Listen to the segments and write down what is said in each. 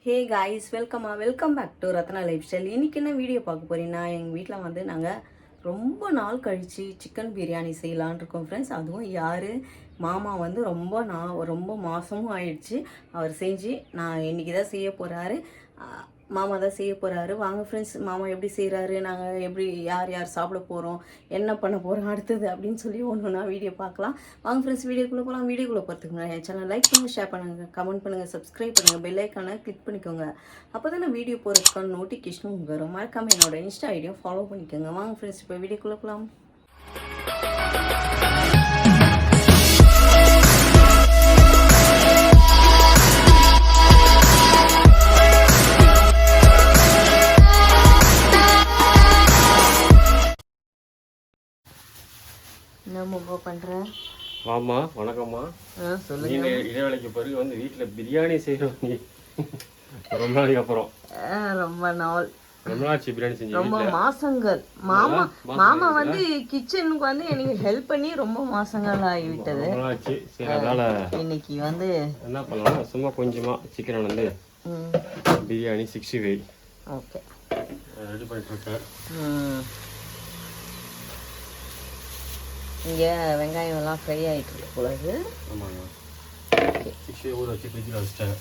Hey guys welcome back to Ratna lifestyle. இன்றைக்கி என்ன video பார்க்க போகிறீங்கன்னா, எங்கள் வீட்டில் வந்து நாங்கள் ரொம்ப நாள் கழித்து சிக்கன் பிரியாணி செய்யலான் இருக்கோம் ஃப்ரெண்ட்ஸ். அதுவும் யார் மாமா வந்து ரொம்ப மாதமும் ஆயிடுச்சு அவர் செஞ்சு. நான் இன்றைக்கி தான் செய்ய போகிறாரு, மாமா தான் செய்ய போகிறாரு. வாங்க ஃப்ரெண்ட்ஸ், மாமா எப்படி செய்கிறாரு, நாங்கள் எப்படி யார் சாப்பிட போகிறோம், என்ன பண்ண போகிறோம் அடுத்தது அப்படின்னு சொல்லி ஒன்று வீடியோ பார்க்கலாம். வாங்க ஃப்ரெண்ட்ஸ், வீடியோக்குள்ளே போகலாம். வீடியோக்குள்ளே போகிறதுக்கு முன்னாடி என் சேனல் லைக் பண்ணுங்கள், ஷேர் பண்ணுங்கள், கமெண்ட் பண்ணுங்கள், சப்ஸ்கிரைப் பண்ணுங்கள், பெல் ஐக்கானை கிளிக் பண்ணிக்கோங்க. அப்போ தான் நான் வீடியோ போகிறதுக்கான நோட்டிஃபிகேஷனும் வரும். மறக்காமல் என்னோட இன்ஸ்டா ஐடியும் ஃபாலோ பண்ணிக்கோங்க. வாங்க ஃப்ரெண்ட்ஸ், இப்போ வீடியோக்குள்ளே போகலாம். என்னம்மா பண்ற? வாமா, வணக்கம்மா. சொல்லுங்க. இடைவேளைக்கு பிறகு வந்து வீட்டில் பிரியாணி செய்கிறோம். ரொம்ப நாளைக்கு அப்புறம் ரொம்ப நாளாச்சு பிரியாணி செஞ்சு. ரொம்ப மாசங்கள். மாமா வந்து கிச்சனுக்கு வந்து எனக்கு ஹெல்ப் பண்ணி ரொம்ப மாசங்கள் ஆகிவிட்டது. சரி, அதனால இன்னைக்கு வந்து என்ன பண்ணலாம், சும்மா கொஞ்சமா சிக்கன் வந்து பிரியாணி 65 ஓகே ரெடி பண்ணிட்டு இருக்கேன். இங்கே வெங்காயம் எல்லாம் ஃப்ரை ஆகிட்டு இருக்கு போலது. ஆமாங்க, 65 ஊற வச்சு ஃப்ரிட்ஜில் வச்சிட்டேன்.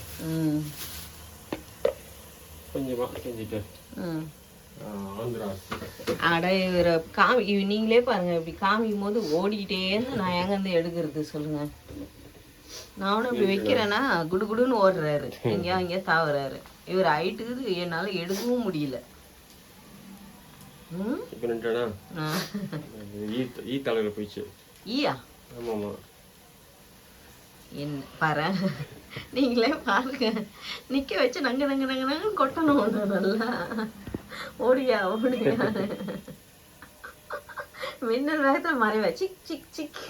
கொஞ்சமாக செஞ்சுட்டு அட நீங்களே பாருங்க, இப்படி காமிக்கும் போது ஓடிக்கிட்டே இருந்து நான் எங்கேருந்து எடுக்கிறது சொல்லுங்க. நானும் இப்படி வைக்கிறேன்னா குடுகுடுன்னு ஓடுறாரு, எங்கேயோ அங்கேயோ தாவுறாரு. இவர் ஹைட்டுக்கு என்னால் எடுக்கவும் முடியல. பாரு, நீங்களே பாருங்க, நிக்க வச்சு நங்க நங்க நங்க நங்க கொட்டணும். ஒண்ணு நல்லா ஓடியா மின்னல் வேகத்துல மறைவா சிக் சிக் சிக்.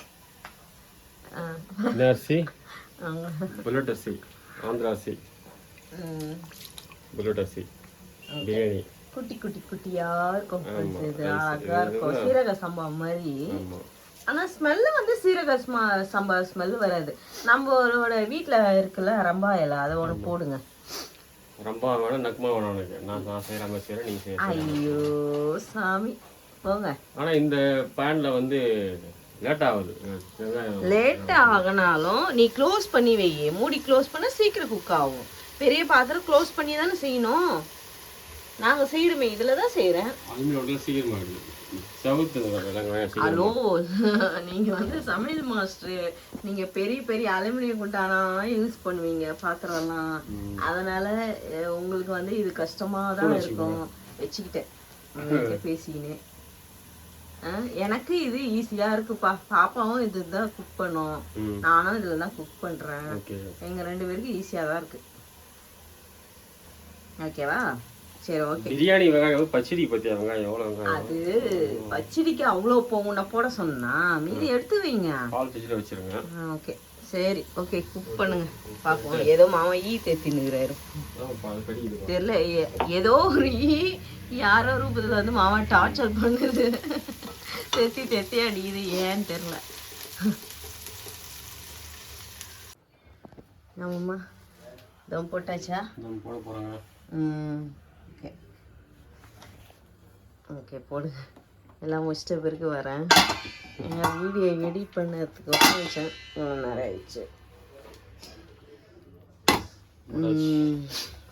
பிரியாணி குட்டி குட்டி குட்டியா இருக்கும், அழகா இருக்கும், சீரக சம்பா மாதிரி. ஆனா ஸ்மெல்லு வந்து சீரக சம்பா ஸ்மெல்லு வராது. நம்மளோட வீட்டுல இருக்குல்ல ரம்பா இலை, அதை ஒண்ணு போடுங்க. ரம்பா வேணும், நக்மா வேணும் எனக்கு. நான் செய்யற மாதிரி செய்யறேன், நீங்க செய்யற. ஐயோ சாமி போங்க. ஆனா இந்த பேன்ல வந்து லேட் ஆகுது. லேட் ஆகினாலும் நீ க்ளோஸ் பண்ணி வை, மூடி க்ளோஸ் பண்ண சீக்கிரம் குக் ஆகும். பெரிய பாத்திரம் க்ளோஸ் பண்ணி தானே செய்யணும். நாங்கள் செய்யணுமே, இதில் தான் செய்கிறேன். ஹலோ, நீங்கள் வந்து சமையல் மாஸ்டரு, நீங்கள் பெரிய பெரிய அலுமினியம் குண்டானா யூஸ் பண்ணுவீங்க பாத்திரம்லாம். அதனால உங்களுக்கு வந்து இது கஷ்டமாக தான் இருக்கும். வச்சுக்கிட்டேன் பேசிக்கினேன். எனக்கு இது ஈஸியா இருக்குப்பா. பாப்பாவும் இதுதான் குக் பண்ணும், நானும் இதுல தான் குக் பண்றேன். எங்க 2 பேருக்கு ஈஸியா தான் இருக்கு. ஓகேவா? சரி, ஓகே. பிரியாணி வெங்காயம் பச்சடி பத்தியா? வெங்காயம் எவ்வளவு வெங்காயம்? அது பச்சடிக்கு அவ்வளவு போகும்னா போட சொன்னா மீதி எடுத்து வைங்க. பால் ஃப்ரிட்ஜ்ல வச்சிருங்க. ஓகே சரி, ஓகே குக் பண்ணுங்க பாப்போம். ஏதோ மாமா ஈ தேத்தினுக்குறாரு தெரியல, ஏதோ ஒரு ஈ யாரோ ரூபத்துல வந்து மாமா டார்ச்சர் பண்ணுது. தெத்தி அடிக்குது, ஏன்னு தெரியல. நம்மம்மா தம் போட்டாச்சா? தம் போட போறாங்க. ஓகே ஓகே போடுங்க. எல்லாம் முடிச்சிட்ட பிறகு வரேன். எங்கள் வீடியோ எடிட் பண்ணதுக்கு வச்சேன், நிறைய ஆயிடுச்சு.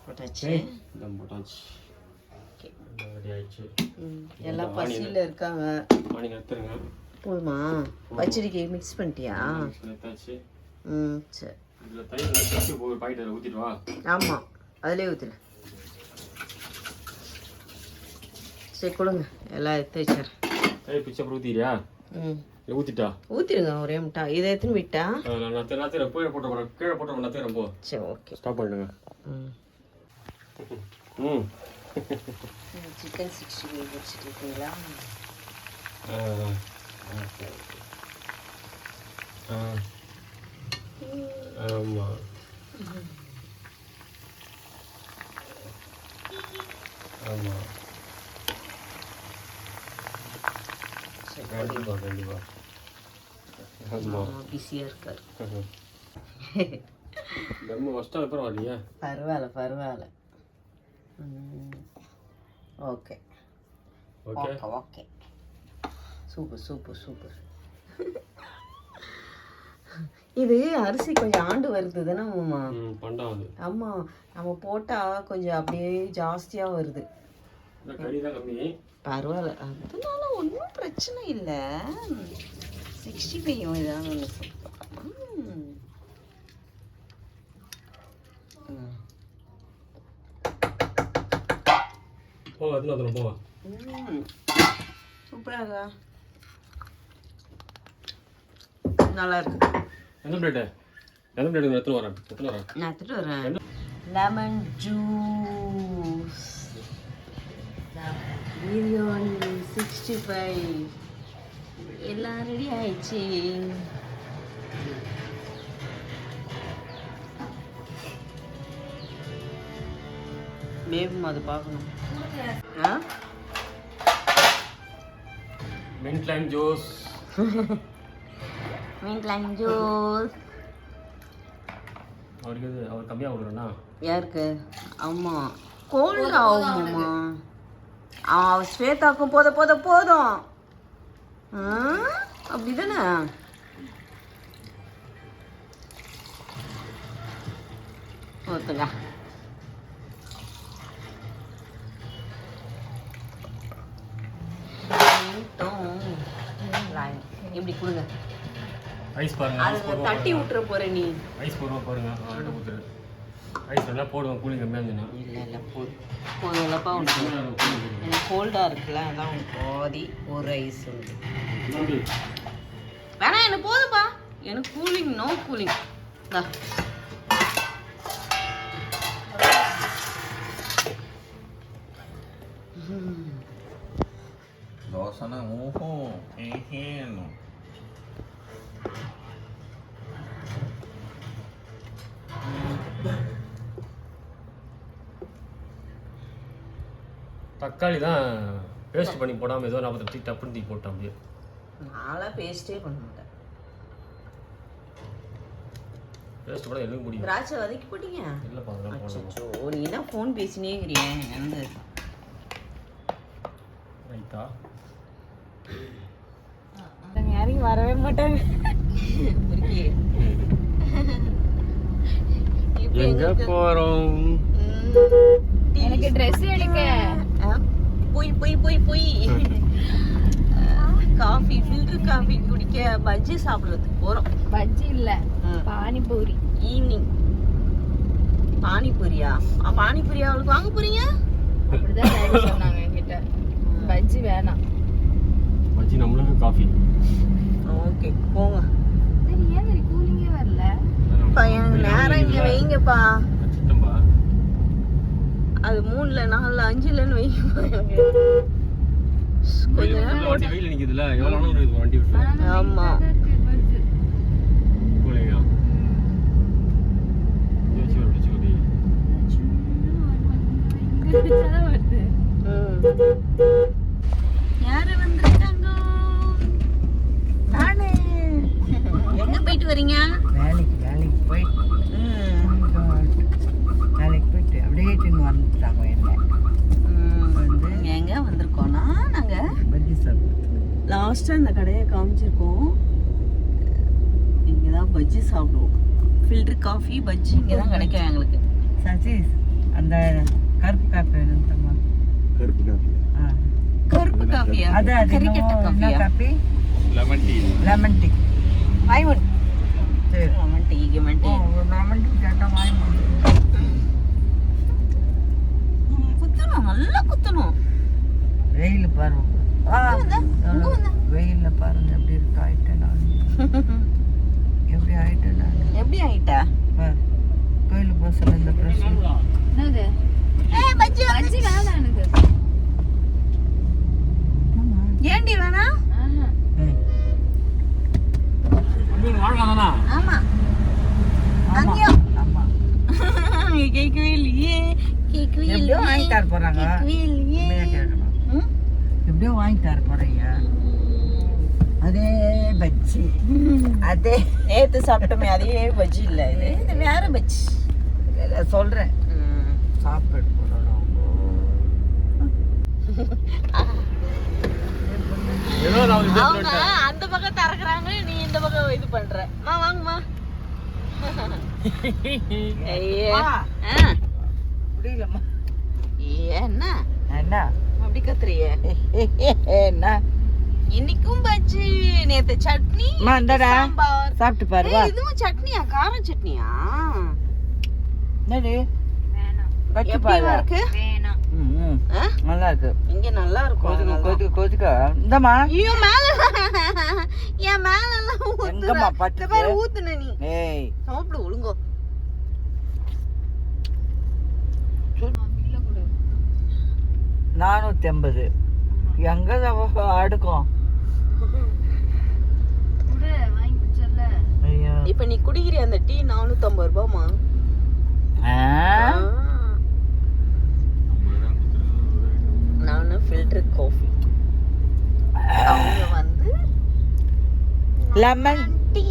போட்டாச்சு. எல்லாம் பசியில் இருக்காங்க. போதுமா? பச்சடிக்கு மிக்ஸ் பண்ணிட்டியா? சரி. ஆமாம், அதிலே ஊற்றில. சரி கொடுங்க, எல்லாம் எடுத்து வச்சிடறேன். ஊற்றிடுங்க ஒரே முட்டா. இதை எடுத்துன்னு விட்டா சரி, ஓகே ஸ்டாப் பண்ணிடுங்க. சிக்கன் 65 வச்சுட்டு இருக்கீங்களா? ஆமாம். ஆமாம், கண்டிப்பாக. பிஸியாக இருக்கார். தம்மு ஃபஸ்ட்டாக பரவாயில்லையா? பரவாயில்ல ஓகே ஓகே ஓகே சூப்பர் இது அரிசி கொஞ்சம் ஆண்டு வருது தானே மாமா? பண்டம் அது. ஆமாம், நம்ம போட்டால் கொஞ்சம் அப்படியே ஜாஸ்தியாக வருது. கறி தான் கம்மி. பரவாயில்ல, அதனால ஒன்றும் பிரச்சனை இல்லை. 65 இதான் ஒன்று போவா அதில் அதில் போவா. சூப்பராக நல்லா இருக்கு. எந்த பிளேட்டு எடுத்துன்னு வரேன். நான் எடுத்துட்டு வரேன். லெமன் ஜூஸ், பிரியாணி 65 எல்லாம் ரெடி ஆயிடுச்சு. மேலும் அது பார்க்கணும். Mint lime juice. அவருக்கு அவர் கம்மியாக கொடுக்குறேண்ணா. யாருக்கு? ஆமாம், கோல்டு ஆகுமாம்மா. ஸ்வேதாக்கும் போதும் அப்படி தானே? ஒருத்தங்க இப்படி கொடுங்க. ஐஸ் பாருங்க. அது தட்டி விட்டுற போற நீ. ஐஸ் போடுவோம் பாருங்க. ஊற்றுரு. ஐஸ் எல்லாம் போடுவோம் கூலிங் கம்மியாக இருந்துச்சுன்னா. இல்லை போதும் இல்லைப்பா. எனக்கு கோல்டாக இருக்குல்ல, அதான் உனக்கு பாதி ஒரு ஐஸ் உண்டு. வேணாம், எனக்கு போதும்ப்பா. எனக்கு கூலிங், நோ கூலிங். தோசைனா தக்காளி தான் பேஸ்ட் பண்ணி போடாமல் ஏதோ 40 டப்புன்னு தூக்கி போட்டேன். அப்படியே நான்லாம் பேஸ்ட்டே பண்ண மாட்டேன். பேஸ்ட் போட எனக்கு பிடிக்கும். திராட்சை வதக்கி போட்டீங்க? இல்லைப்பா, அதெல்லாம் போடணும். அச்சோ, நீ தான் ஃபோன் பேசினே இருக்கிறீங்க. எந்த ரைட்டா யாரையும் வரவே மாட்டாங்க. எங்க போறோம்? எனக்கு ட்ரெஸ் எடுக்க போய் காஃபி, ஃபில்டர் காஃபி குடிக்க, பஜ்ஜி சாப்பிடுறதுக்கு போறோம். பஜ்ஜி இல்ல, பானிபூரி. ஈவினிங் பானிபூரியா? பானிபூரியா அவளுக்கு வாங்க போறீங்க? அப்படிதான் டாடி சொன்னாங்க என்கிட்ட. பஜ்ஜி வேணாம், பஜ்ஜி நம்மளுக்கு காஃபி. ஓகே போங்க. ஏன் சரி கூலிங்கே வரல? எனக்கு நேரம் இங்க வைங்கப்பா. சித்தம்பா அது 3ல 4ல 5லன்னு வைங்க. கொஞ்ச நேரம் வண்டி வெயில் நிக்குதுல, எவ்வளவு நேரம் இருக்குது வண்டி விட்டு? ஆமா. கூலிங்கா யோசிச்சு வரச்சு ஓடி. யாரு வந்திருக்காங்க? நானு. எங்க போயிட்டு வரீங்க? வேலைக்கு போயிட்டு அப்படியே வந்துட்டாங்க. என்ன எங்க வந்திருக்கோம்னா, நாங்க பஜ்ஜி சாப்பிட்டு லாஸ்டா இந்த கடையை காமிச்சிருக்கோம். இங்கதான் பஜ்ஜி சாப்பிடுவோம். ஃபில்டர் காஃபி, பஜ்ஜி இங்கதான் கிடைக்கும் எங்களுக்கு. சதீஷ், அந்த கருப்பு காப்பி வேணும்மா? கருப்பு காஃபி. கருப்பு காஃபியா? அதான் கறிக்கட்ட காஃபியா? Coffee, lemon tea. Lemon tea. வாய்மன். சரி, லெமன் டீ லெமன் டீ கேட்டால் வாங்கி குத்தணும், நல்லா குத்தணும். வெயில் பாருங்க. வெயில்ல பாருங்க எப்படி இருக்கு. ஆயிட்டேன் நான். எப்படி ஆயிட்டேன் நான்? எப்படி ஆயிட்டா? கோயிலுக்கு போக சொல்ல இந்த பிரஸ். என்னது? பஜ்ஜி பஜ்ஜி வேணாம் எனக்கு. ஏண்டி வேணா? ஆமா, அங்கேயும் ஆமா. கேட்கவே இல்லையே. எப்படியோ வாங்கி தர போறாங்க. எப்படியோ வாங்கி தர போறீங்க. அதே பஜ்ஜி, அதே நேத்து சாப்பிட்டோமே அதே பஜ்ஜி இல்ல, இது வேற பஜ்ஜி. இல்லை சொல்கிறேன் சாப்பிட்டு போகிறோம் ஏதோ நான் இது அவங்க அந்த பக்கம் திறக்கிறாங்க, நீ இந்த பக்கம் இது பண்ற. வாங்கம்மா. ஐயே. முடியலம்மா. என்ன என்ன அப்படி கத்துறிய? என்ன இன்னைக்கும் பஜ்ஜி, நேத்து சட்னி, இந்தடா சாம்பார். சாப்பிட்டு பாருவா. இதுவும் சட்னியா? கார சட்னியா? என்னடி கட்டி எப்படி பாரு. இருக்கு? நல்லா இருக்கு. இங்க நல்லா இருக்கும். கொதிக்க இந்தம்மா. ஐயோ மேல என் மேல எல்லாம் எங்கம்மா பட்டு ஊத்துன நீ. ஏய் சாப்பிடு ஒழுங்கோ. 450 எங்க அடுக்கும். ஐயோ இப்ப நீ குடிக்கிற அந்த டீ 450 ரூபாமா? நானு ஃபில்டர் காஃபி, அவங்க வந்து லெமன் டீ.